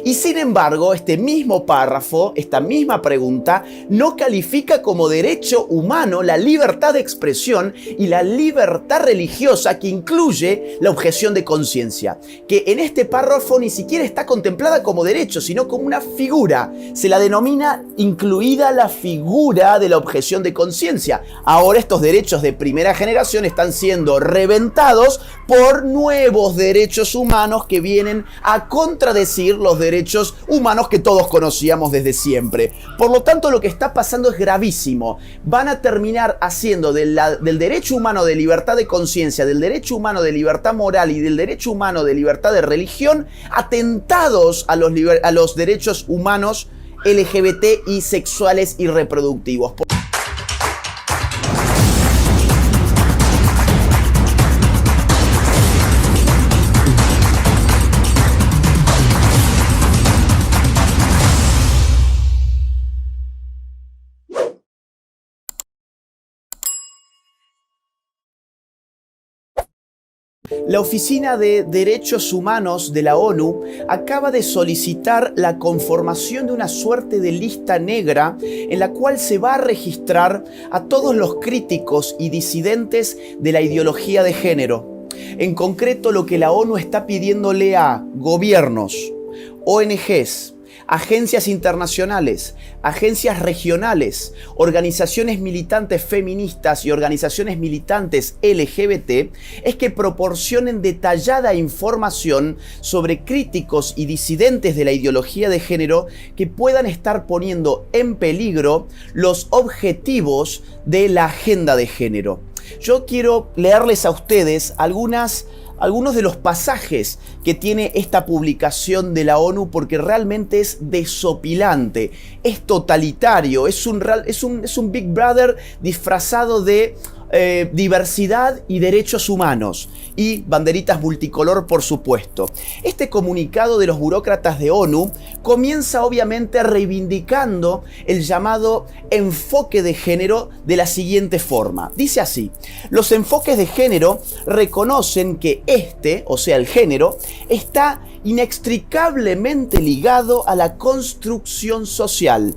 Y sin embargo, este mismo párrafo, esta misma pregunta, no califica como derecho humano la libertad de expresión y la libertad religiosa que incluye la objeción de conciencia, que en este párrafo ni siquiera está contemplada como derecho, sino como una figura. Se la denomina incluida la figura de la objeción de conciencia. Ahora estos derechos de primera generación están siendo reventados por nuevos derechos humanos que vienen a contradecir los derechos humanos que todos conocíamos desde siempre. Por lo tanto, lo que está pasando es gravísimo. Van a terminar haciendo del derecho humano de libertad de conciencia, del derecho humano de libertad moral y del derecho humano de libertad de religión atentados a los derechos humanos LGBT y sexuales y reproductivos. La Oficina de Derechos Humanos de la ONU acaba de solicitar la conformación de una suerte de lista negra en la cual se va a registrar a todos los críticos y disidentes de la ideología de género. En concreto, lo que la ONU está pidiéndole a gobiernos, ONGs, agencias internacionales, agencias regionales, organizaciones militantes feministas y organizaciones militantes LGBT es que proporcionen detallada información sobre críticos y disidentes de la ideología de género que puedan estar poniendo en peligro los objetivos de la agenda de género. Yo quiero leerles a ustedes algunos de los pasajes que tiene esta publicación de la ONU porque realmente es desopilante, es totalitario, es un Big Brother disfrazado de diversidad y derechos humanos y banderitas multicolor, por supuesto. Este comunicado de los burócratas de ONU comienza obviamente reivindicando el llamado enfoque de género de la siguiente forma. Dice así: los enfoques de género reconocen que o sea el género, está inextricablemente ligado a la construcción social,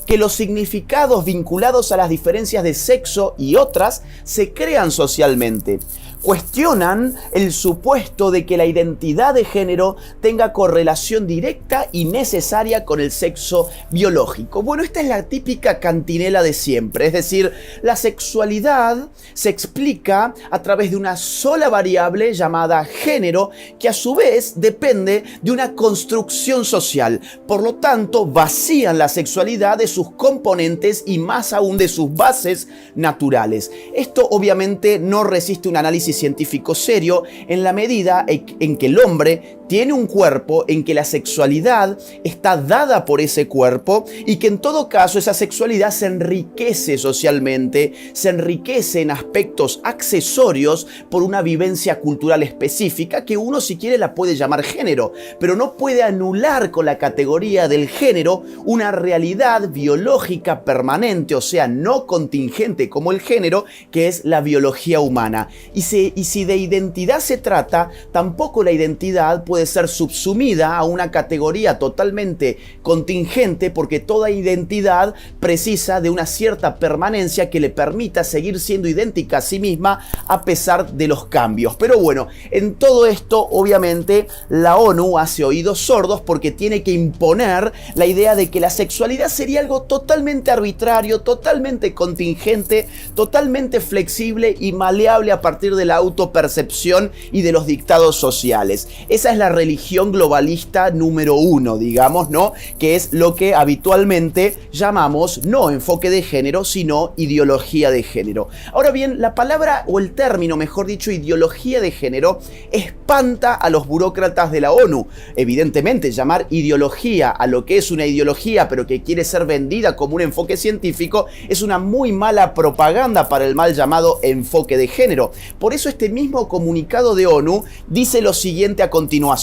que los significados vinculados a las diferencias de sexo y otras se crean socialmente. Cuestionan el supuesto de que la identidad de género tenga correlación directa y necesaria con el sexo biológico. Bueno, esta es la típica cantinela de siempre, es decir, la sexualidad se explica a través de una sola variable llamada género, que a su vez depende de una construcción social. Por lo tanto, vacían la sexualidad de sus componentes y más aún de sus bases naturales. Esto obviamente no resiste un análisis científico serio en la medida en que el hombre tiene un cuerpo, en que la sexualidad está dada por ese cuerpo y que en todo caso esa sexualidad se enriquece socialmente, se enriquece en aspectos accesorios por una vivencia cultural específica que uno si quiere la puede llamar género, pero no puede anular con la categoría del género una realidad biológica permanente, o sea, no contingente como el género, que es la biología humana. Y si de identidad se trata, tampoco la identidad puede ser subsumida a una categoría totalmente contingente, porque toda identidad precisa de una cierta permanencia que le permita seguir siendo idéntica a sí misma a pesar de los cambios. Pero bueno, en todo esto obviamente la ONU hace oídos sordos porque tiene que imponer la idea de que la sexualidad sería algo totalmente arbitrario, totalmente contingente, totalmente flexible y maleable a partir de la autopercepción y de los dictados sociales. Esa es la religión globalista número 1, digamos, ¿no? Que es lo que habitualmente llamamos no enfoque de género, sino ideología de género. Ahora bien, la palabra o el término, mejor dicho, ideología de género, espanta a los burócratas de la ONU. Evidentemente, llamar ideología a lo que es una ideología, pero que quiere ser vendida como un enfoque científico, es una muy mala propaganda para el mal llamado enfoque de género. Por eso este mismo comunicado de ONU dice lo siguiente a continuación.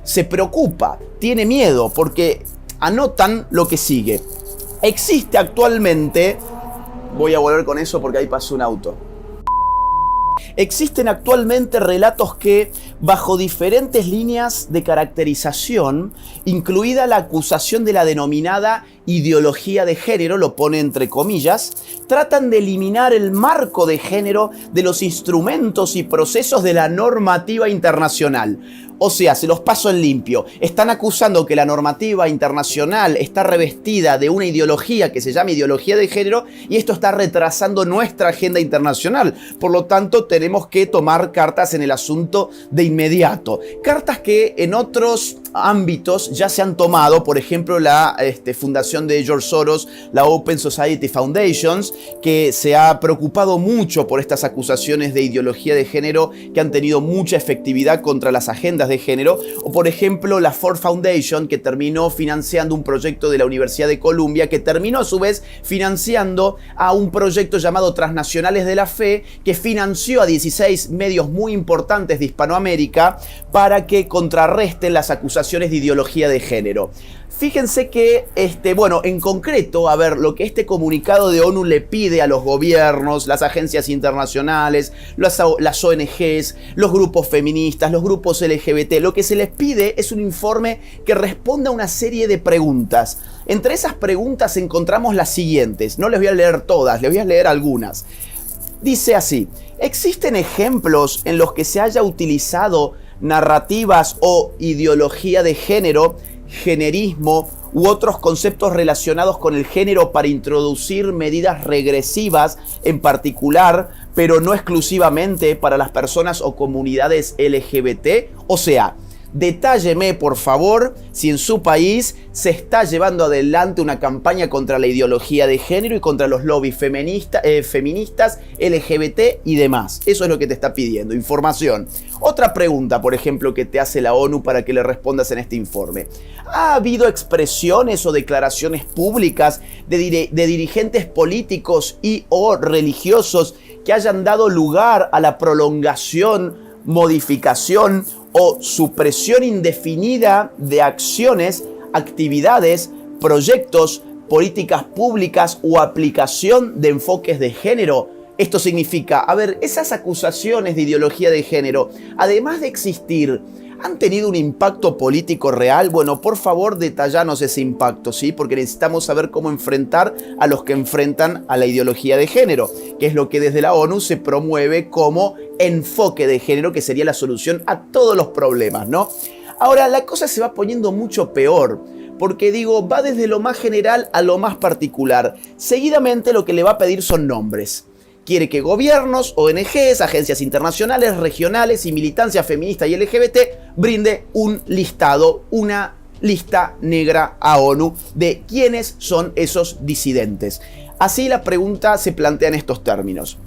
Se preocupa, tiene miedo, porque anotan lo que sigue. Existe actualmente... Voy a volver con eso porque ahí pasó un auto. Existen actualmente relatos que, bajo diferentes líneas de caracterización, incluida la acusación de la denominada ideología de género, lo pone entre comillas, tratan de eliminar el marco de género de los instrumentos y procesos de la normativa internacional. O sea, se los paso en limpio. Están acusando que la normativa internacional está revestida de una ideología que se llama ideología de género y esto está retrasando nuestra agenda internacional. Por lo tanto, tenemos que tomar cartas en el asunto de inmediato. Cartas que en otros ámbitos ya se han tomado, por ejemplo, la fundación de George Soros, la Open Society Foundations, que se ha preocupado mucho por estas acusaciones de ideología de género que han tenido mucha efectividad contra las agendas de género, o por ejemplo la Ford Foundation, que terminó financiando un proyecto de la Universidad de Columbia, que terminó a su vez financiando a un proyecto llamado Transnacionales de la Fe, que financió a 16 medios muy importantes de Hispanoamérica para que contrarresten las acusaciones de ideología de género. Fíjense que, en concreto, a ver, lo que este comunicado de ONU le pide a los gobiernos, las agencias internacionales, las ONGs, los grupos feministas, los grupos LGBT, lo que se les pide es un informe que responda a una serie de preguntas. Entre esas preguntas encontramos las siguientes. No les voy a leer todas, les voy a leer algunas. Dice así: ¿existen ejemplos en los que se haya utilizado narrativas o ideología de género, generismo u otros conceptos relacionados con el género para introducir medidas regresivas, en particular, pero no exclusivamente, para las personas o comunidades LGBT? O sea, detálleme, por favor, si en su país se está llevando adelante una campaña contra la ideología de género y contra los lobbies feministas, LGBT y demás. Eso es lo que te está pidiendo, información. Otra pregunta, por ejemplo, que te hace la ONU para que le respondas en este informe. ¿Ha habido expresiones o declaraciones públicas de dirigentes políticos y o religiosos que hayan dado lugar a la prolongación, modificación o supresión indefinida de acciones, actividades, proyectos, políticas públicas o aplicación de enfoques de género? Esto significa, a ver, esas acusaciones de ideología de género, además de existir, ¿han tenido un impacto político real? Bueno, por favor, detallanos ese impacto, ¿sí? Porque necesitamos saber cómo enfrentar a los que enfrentan a la ideología de género, que es lo que desde la ONU se promueve como enfoque de género, que sería la solución a todos los problemas, ¿no? Ahora, la cosa se va poniendo mucho peor, porque digo, va desde lo más general a lo más particular. Seguidamente lo que le va a pedir son nombres. Quiere que gobiernos, ONGs, agencias internacionales, regionales y militancia feminista y LGBT brinde un listado, una lista negra a ONU de quiénes son esos disidentes. Así la pregunta se plantea en estos términos.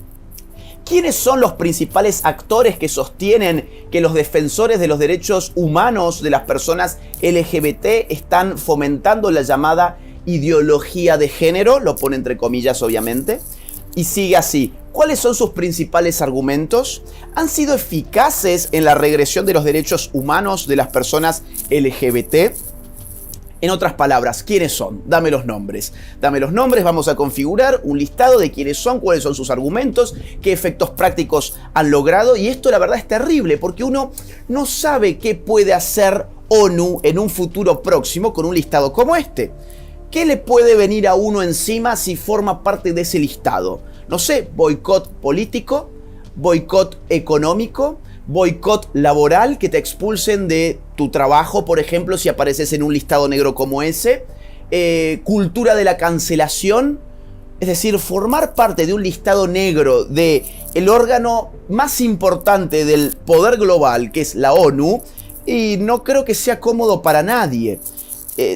¿Quiénes son los principales actores que sostienen que los defensores de los derechos humanos de las personas LGBT están fomentando la llamada ideología de género? Lo pone entre comillas, obviamente. Y sigue así. ¿Cuáles son sus principales argumentos? ¿Han sido eficaces en la regresión de los derechos humanos de las personas LGBT? En otras palabras, ¿quiénes son? Dame los nombres. Dame los nombres, vamos a configurar un listado de quiénes son, cuáles son sus argumentos, qué efectos prácticos han logrado. Y esto la verdad es terrible porque uno no sabe qué puede hacer ONU en un futuro próximo con un listado como este. ¿Qué le puede venir a uno encima si forma parte de ese listado? No sé, boicot político, boicot económico, boicot laboral, que te expulsen de tu trabajo, por ejemplo, si apareces en un listado negro como ese, cultura de la cancelación, es decir, formar parte de un listado negro de el órgano más importante del poder global, que es la ONU, y no creo que sea cómodo para nadie.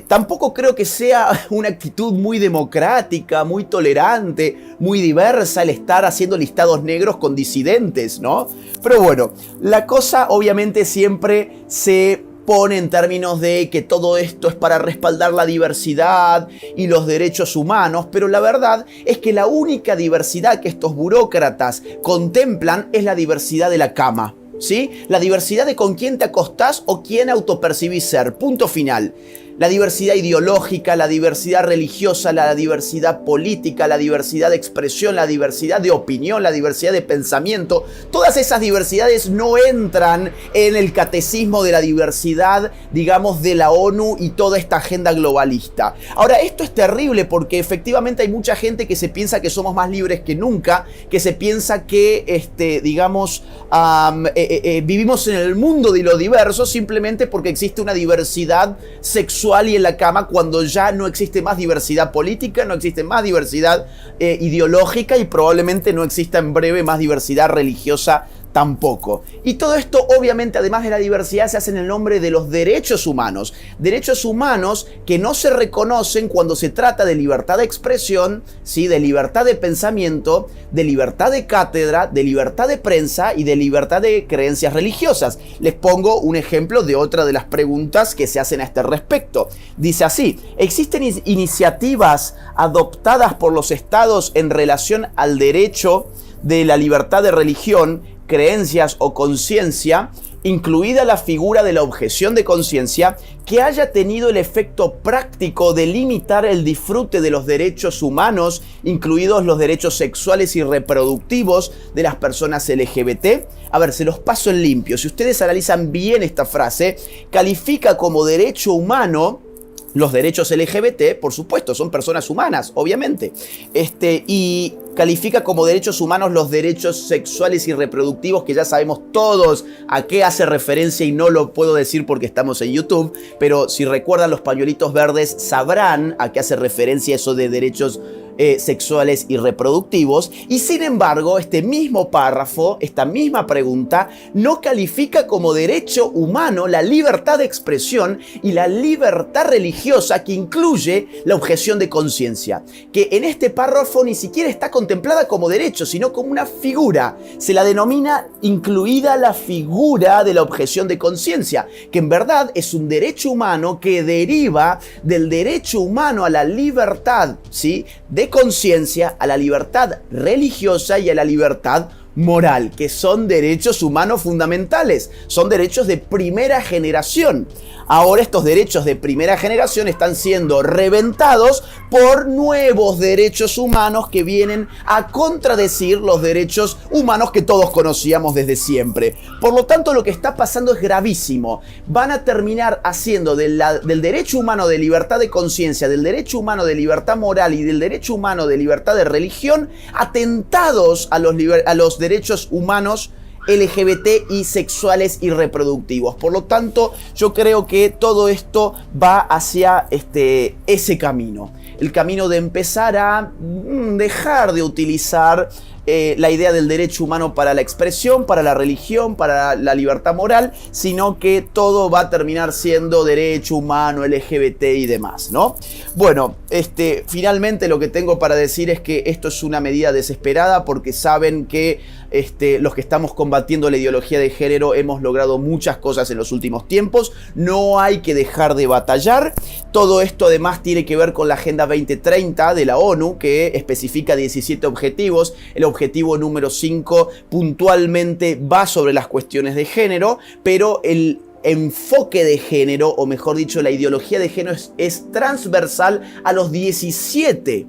Tampoco creo que sea una actitud muy democrática, muy tolerante, muy diversa el estar haciendo listados negros con disidentes, ¿no? Pero bueno, la cosa obviamente siempre se pone en términos de que todo esto es para respaldar la diversidad y los derechos humanos, pero la verdad es que la única diversidad que estos burócratas contemplan es la diversidad de la cama, ¿sí? La diversidad de con quién te acostás o quién autopercibís ser, punto final. La diversidad ideológica, la diversidad religiosa, la diversidad política, la diversidad de expresión, la diversidad de opinión, la diversidad de pensamiento, todas esas diversidades no entran en el catecismo de la diversidad, digamos, de la ONU y toda esta agenda globalista. Ahora, esto es terrible porque efectivamente hay mucha gente que se piensa que somos más libres que nunca, que se piensa que, vivimos en el mundo de lo diverso simplemente porque existe una diversidad sexual y en la cama, cuando ya no existe más diversidad política, no existe más diversidad ideológica y probablemente no exista en breve más diversidad religiosa tampoco. Y todo esto, obviamente, además de la diversidad, se hace en el nombre de los derechos humanos. Derechos humanos que no se reconocen cuando se trata de libertad de expresión, ¿sí? De libertad de pensamiento, de libertad de cátedra, de libertad de prensa y de libertad de creencias religiosas. Les pongo un ejemplo de otra de las preguntas que se hacen a este respecto. Dice así: ¿existen iniciativas adoptadas por los estados en relación al derecho de la libertad de religión, creencias o conciencia, incluida la figura de la objeción de conciencia, que haya tenido el efecto práctico de limitar el disfrute de los derechos humanos, incluidos los derechos sexuales y reproductivos de las personas LGBT? A ver, se los paso en limpio. Si ustedes analizan bien esta frase, califica como derecho humano los derechos LGBT, por supuesto, son personas humanas, obviamente. Y califica como derechos humanos los derechos sexuales y reproductivos, que ya sabemos todos a qué hace referencia y no lo puedo decir porque estamos en YouTube, pero si recuerdan los pañuelitos verdes sabrán a qué hace referencia eso de derechos sexuales y reproductivos. Y sin embargo, este mismo párrafo, esta misma pregunta, no califica como derecho humano la libertad de expresión y la libertad religiosa, que incluye la objeción de conciencia, que en este párrafo ni siquiera está contemplada como derecho, sino como una figura. Se la denomina incluida la figura de la objeción de conciencia, que en verdad es un derecho humano que deriva del derecho humano a la libertad, ¿sí?, de conciencia, a la libertad religiosa y a la libertad moral, que son derechos humanos fundamentales, son derechos de primera generación. Ahora estos derechos de primera generación están siendo reventados por nuevos derechos humanos que vienen a contradecir los derechos humanos que todos conocíamos desde siempre. Por lo tanto, lo que está pasando es gravísimo. Van a terminar haciendo del derecho humano de libertad de conciencia, del derecho humano de libertad moral y del derecho humano de libertad de religión atentados a los derechos humanos LGBT y sexuales y reproductivos. Por lo tanto, yo creo que todo esto va hacia ese camino. El camino de empezar a dejar de utilizar la idea del derecho humano para la expresión, para la religión, para la libertad moral, sino que todo va a terminar siendo derecho humano, LGBT y demás, ¿no? Bueno, finalmente lo que tengo para decir es que esto es una medida desesperada, porque saben que los que estamos combatiendo la ideología de género hemos logrado muchas cosas en los últimos tiempos. No hay que dejar de batallar. Todo esto además tiene que ver con la Agenda 2030 de la ONU, que especifica 17 objetivos. El objetivo número 5 puntualmente va sobre las cuestiones de género, pero el enfoque de género, o mejor dicho, la ideología de género es transversal a los 17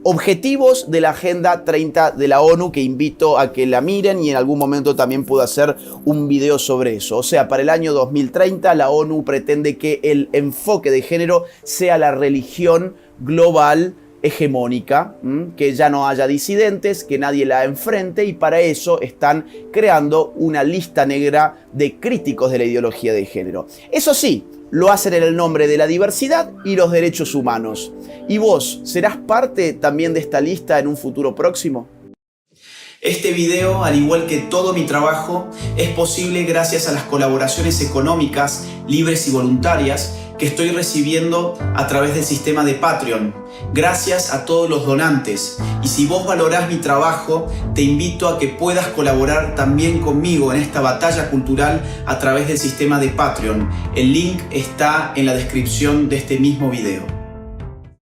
objetivos de la Agenda 30 de la ONU, que invito a que la miren y en algún momento también puedo hacer un video sobre eso. O sea, para el año 2030 la ONU pretende que el enfoque de género sea la religión global hegemónica, que ya no haya disidentes, que nadie la enfrente, y para eso están creando una lista negra de críticos de la ideología de género. Eso sí, lo hacen en el nombre de la diversidad y los derechos humanos. ¿Y vos serás parte también de esta lista en un futuro próximo? Este video, al igual que todo mi trabajo, es posible gracias a las colaboraciones económicas, libres y voluntarias que estoy recibiendo a través del sistema de Patreon. Gracias a todos los donantes. Y si vos valorás mi trabajo, te invito a que puedas colaborar también conmigo en esta batalla cultural a través del sistema de Patreon. El link está en la descripción de este mismo video.